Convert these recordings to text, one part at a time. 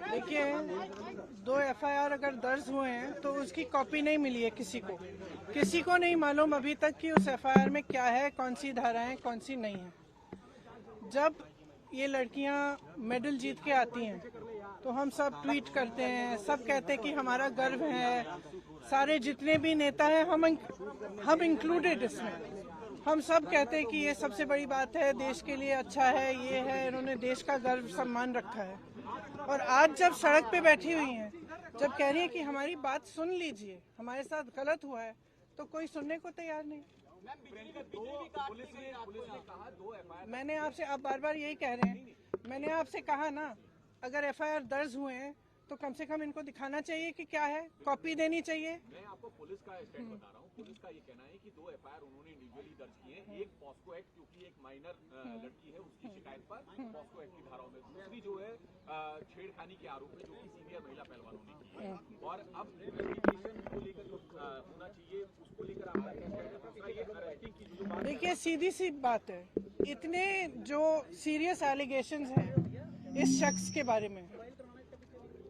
देखिए, 2 एफआईआर अगर दर्ज हुए हैं तो उसकी कॉपी नहीं मिली है किसी को नहीं मालूम अभी तक कि उस एफआईआर में क्या है, कौन सी धाराएं कौन सी नहीं है। जब ये लड़कियां मेडल जीत के आती हैं तो हम सब ट्वीट करते हैं, सब कहते हैं कि हमारा गर्व है। सारे जितने भी नेता हैं हम इंक्लूडेड इसमें, हम सब कहते हैं कि ये सबसे बड़ी बात है, देश के लिए अच्छा है, ये है, इन्होंने देश का गर्व सम्मान रखा है। और आज जब सड़क पे बैठी हुई हैं, जब कह रही है कि हमारी बात सुन लीजिए, हमारे साथ गलत हुआ है, तो कोई सुनने को तैयार नहीं। मैंने आपसे, आप बार बार यही कह रहे हैं, मैंने आपसे कहा ना, अगर एफआईआर दर्ज हुए हैं तो कम से कम इनको दिखाना चाहिए कि क्या है, कॉपी देनी चाहिए। मैं आपको पुलिस का स्टेट बता रहा हूँ। पुलिस का ये कहना है कि 2 एफआईआर उन्होंने इंडिविजुअली दर्ज किए हैं। एक पॉस्को एक्ट, क्योंकि एक माइनर लड़की है उसकी शिकायत पर पॉस्को एक्ट की धाराओं में, दूसरी जो है छेड़खानी के आरोप में, जो कि सीनियर महिला पहलवानों ने की है। और अब इन्वेस्टिगेशन को लेकर जो होना चाहिए उसको लेकर आपका क्या। देखिए, सीधी सी बात है, इतने जो सीरियस एलिगेशंस हैं इस शख्स के बारे में,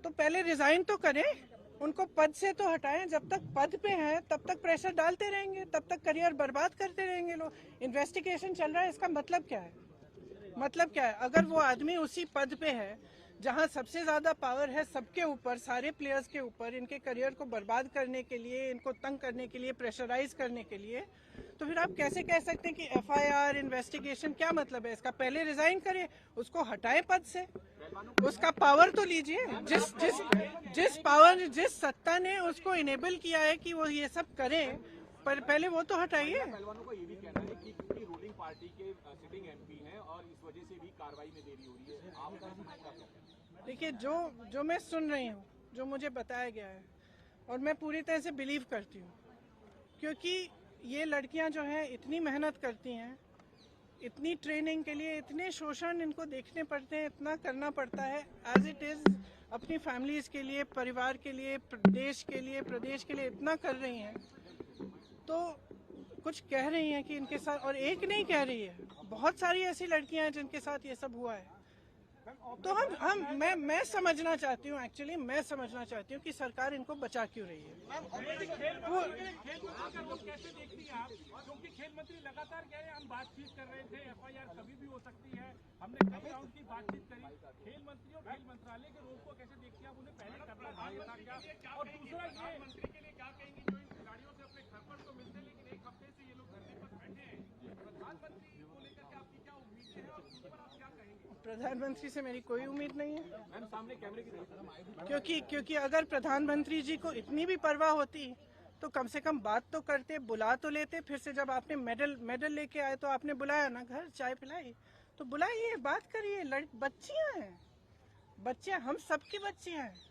तो पहले रिजाइन तो करें, उनको पद से तो हटाएं। जब तक पद पे हैं तब तक प्रेशर डालते रहेंगे, तब तक करियर बर्बाद करते रहेंगे लोग। इन्वेस्टिगेशन चल रहा है, इसका मतलब क्या है? मतलब क्या है? अगर वो आदमी उसी पद पे है जहां सबसे ज्यादा पावर है सबके ऊपर, सारे प्लेयर्स के ऊपर, इनके करियर को बर्बाद करने के लिए, इनको तंग करने के लिए, प्रेशराइज करने के लिए, तो फिर आप कैसे कह सकते हैं कि एफआईआर इन्वेस्टिगेशन? क्या मतलब है इसका? पहले रिजाइन करें, उसको हटाएं पद से, उसका पावर तो लीजिए। जिस पावर, जिस सत्ता ने उसको इनेबल किया है कि वो ये सब करे, पर पहले वो तो हटाइए। पहलवानों का ये भी कहना है कि रूलिंग पार्टी के सिटिंग एमपी हैं और इस वजह से भी कार्रवाई में देरी हो रही है। आप देखिए, जो मैं सुन रही हूँ, जो मुझे बताया गया है, और मैं पूरी तरह से बिलीव करती हूँ, क्योंकि ये लड़कियां जो हैं इतनी मेहनत करती हैं, इतनी ट्रेनिंग के लिए, इतने शोषण इनको देखने पड़ते हैं, इतना करना पड़ता है एज इट इज़, अपनी फैमिलीज के लिए, परिवार के लिए, देश के लिए, प्रदेश के लिए इतना कर रही हैं, तो कुछ कह रही हैं कि इनके साथ, और एक नहीं कह रही है, बहुत सारी ऐसी लड़कियां हैं जिनके साथ ये सब हुआ है। तो मैं समझना चाहती हूँ, एक्चुअली मैं समझना चाहती हूँ कि सरकार इनको बचा क्यों रही है। कैसे देखती हैं आप, क्योंकि खेल मंत्री लगातार कह रहे हैं हम बातचीत कर रहे थे, एफआईआर कभी भी हो सकती है, हमने कई राउंड की बातचीत करी। खेल मंत्री और खेल मंत्रालय के रोल को कैसे देखती हैं आप? उन्हें पहले करना था क्या? और दूसरा, ये मंत्री के लिए क्या कहेंगे जो इन खिलाड़ियों से अपने घर पर तो मिलते लेकिन एक हफ्ते से ये लोग धरने पर बैठे हैं, प्रधानमंत्री को लेकर के आपकी क्या उम्मीदें हैं और उस पर आप क्या कहेंगे? प्रधानमंत्री से मेरी कोई उम्मीद नहीं है। मैम सामने कैमरे की क्योंकि अगर प्रधानमंत्री जी को इतनी भी परवाह होती तो कम से कम बात तो करते, बुला तो लेते। फिर से जब आपने मेडल लेके आए तो आपने बुलाया ना, घर चाय पिलाई, तो बुलाइए, बात करिए। बच्चियां हैं, बच्चियां, हम सबकी बच्चियां हैं।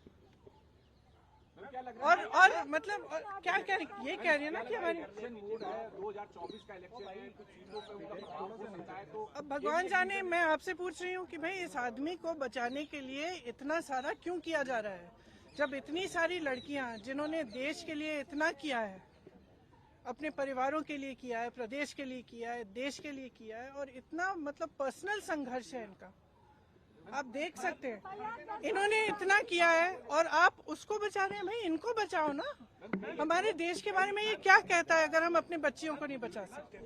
और मतलब क्या कह रही, ये कह रही है ना कि हमारी 2024 का इलेक्शन है, कुछ चीजों पे उनका प्रभाव हो सकता है। तो अब भगवान जाने, मैं आपसे पूछ रही हूँ कि भाई इस आदमी को बचाने के लिए इतना सारा क्यों किया जा रहा है, जब इतनी सारी लड़कियां जिन्होंने देश के लिए इतना किया है, अपने परिवारों के लिए किया है, प्रदेश के लिए किया है, देश के लिए किया है, और इतना मतलब पर्सनल संघर्ष है इनका, आप देख सकते हैं, इन्होंने इतना किया है और आप उसको बचा रहे हैं। भाई इनको बचाओ ना। हमारे देश के बारे में ये क्या कहता है अगर हम अपने बच्चियों को नहीं बचा सकते?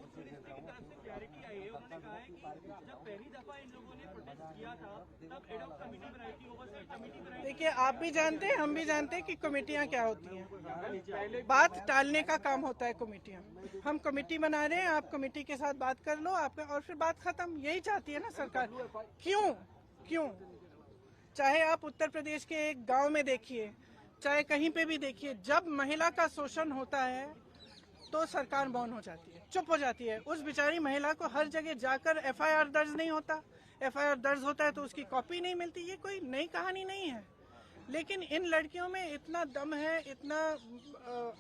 देखिए, आप भी जानते हैं, हम भी जानते हैं कि कमेटियां क्या होती हैं। बात टालने का काम होता है कमेटियां। हम कमेटी बना रहे हैं, आप कमेटी के साथ बात कर लो आपका, और फिर बात खत्म। यही चाहती है ना सरकार। क्यों? चाहे आप उत्तर प्रदेश के एक गांव में देखिए, चाहे कहीं पे भी देखिए, जब महिला का शोषण होता है तो सरकार मौन हो जाती है, चुप हो जाती है। उस बेचारी महिला को हर जगह जाकर एफआईआर दर्ज नहीं होता, एफआईआर दर्ज होता है तो उसकी कॉपी नहीं मिलती। ये कोई नई कहानी नहीं है, लेकिन इन लड़कियों में इतना दम है, इतना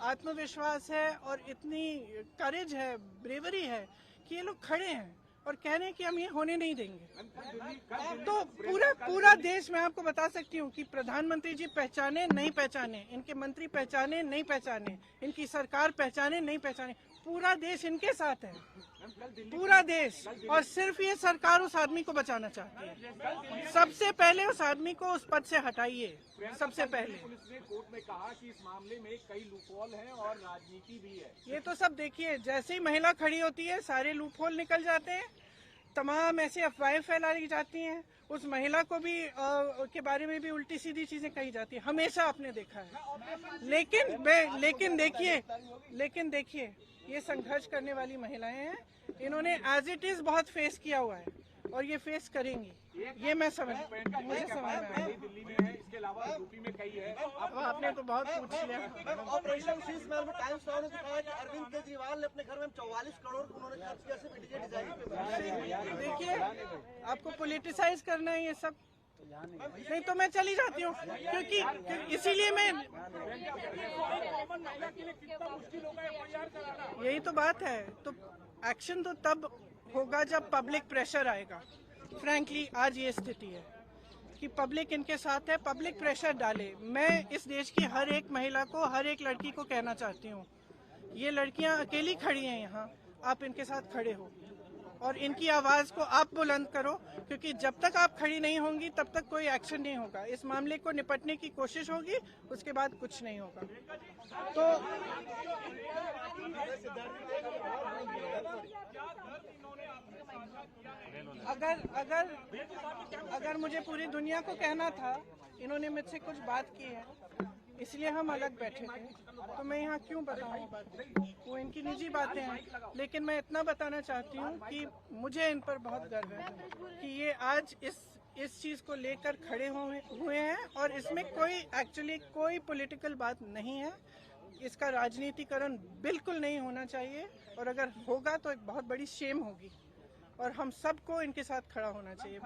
आत्मविश्वास है और इतनी करेज है, ब्रेवरी है कि ये लोग खड़े हैं और कह रहे हैं कि हम ये होने नहीं देंगे। तो पूरा देश, मैं आपको बता सकती हूँ कि प्रधानमंत्री जी पहचाने नहीं पहचाने, इनके मंत्री पहचाने नहीं पहचाने, इनकी सरकार पहचाने नहीं पहचाने, पूरा देश इनके साथ है। पूरा देश, और सिर्फ ये सरकार उस आदमी को बचाना चाहती है। सबसे पहले उस आदमी को उस पद से हटाइए, सबसे पहले। पुलिस ने कोर्ट में कहा कि इस मामले में कई लूपहोल हैं और राजनीति भी है। ये तो सब देखिए, जैसे ही महिला खड़ी होती है सारे लूपहोल निकल जाते हैं, तमाम ऐसी अफवाहें फैलाई जाती हैं, उस महिला को भी के बारे में भी उल्टी सीधी चीजें कही जाती है, हमेशा आपने देखा है। लेकिन देखिए ये संघर्ष करने वाली महिलाएं हैं, इन्होंने एज इट इज बहुत फेस किया हुआ है और ये फेस करेंगी, ये मैं मुझे समझ में आया। दिल्ली में है, इसके अलावा यूपी में कई है। अब आपने तो बहुत पूछ लिया। ऑपरेशन शीश महल में टाइम्स नाउ ने दिखाया कि अरविंद केजरीवाल ने अपने घर में 44 करोड़ उन्होंने खर्च किया सिर्फ इंटीरियर डिजाइन पे। देखिए आपको पॉलिटिसाइज करना है ये सब, नहीं तो मैं चली जाती हूँ, क्योंकि इसीलिए मैं, यही तो बात है। तो एक्शन तो तब होगा जब पब्लिक प्रेशर आएगा। फ्रैंकली आज ये स्थिति है कि पब्लिक इनके साथ है, पब्लिक प्रेशर डाले। मैं इस देश की हर एक महिला को, हर एक लड़की को कहना चाहती हूँ, ये लड़कियां अकेली खड़ी हैं यहाँ, आप इनके साथ खड़े हो और इनकी आवाज को आप बुलंद करो, क्योंकि जब तक आप खड़ी नहीं होंगी तब तक कोई एक्शन नहीं होगा। इस मामले को निपटने की कोशिश होगी, उसके बाद कुछ नहीं होगा। तो अगर मुझे पूरी दुनिया को कहना था, इन्होंने मुझसे कुछ बात की है इसलिए हम अलग बैठे थे, तो मैं यहाँ क्यों बताऊँ, वो इनकी निजी बातें हैं। लेकिन मैं इतना बताना चाहती हूँ कि मुझे इन पर बहुत गर्व है कि ये आज इस चीज को लेकर खड़े हुए हैं और इसमें कोई पॉलिटिकल बात नहीं है। इसका राजनीतिकरण बिल्कुल नहीं होना चाहिए, और अगर होगा तो एक बहुत बड़ी शेम होगी और हम सबको इनके साथ खड़ा होना चाहिए।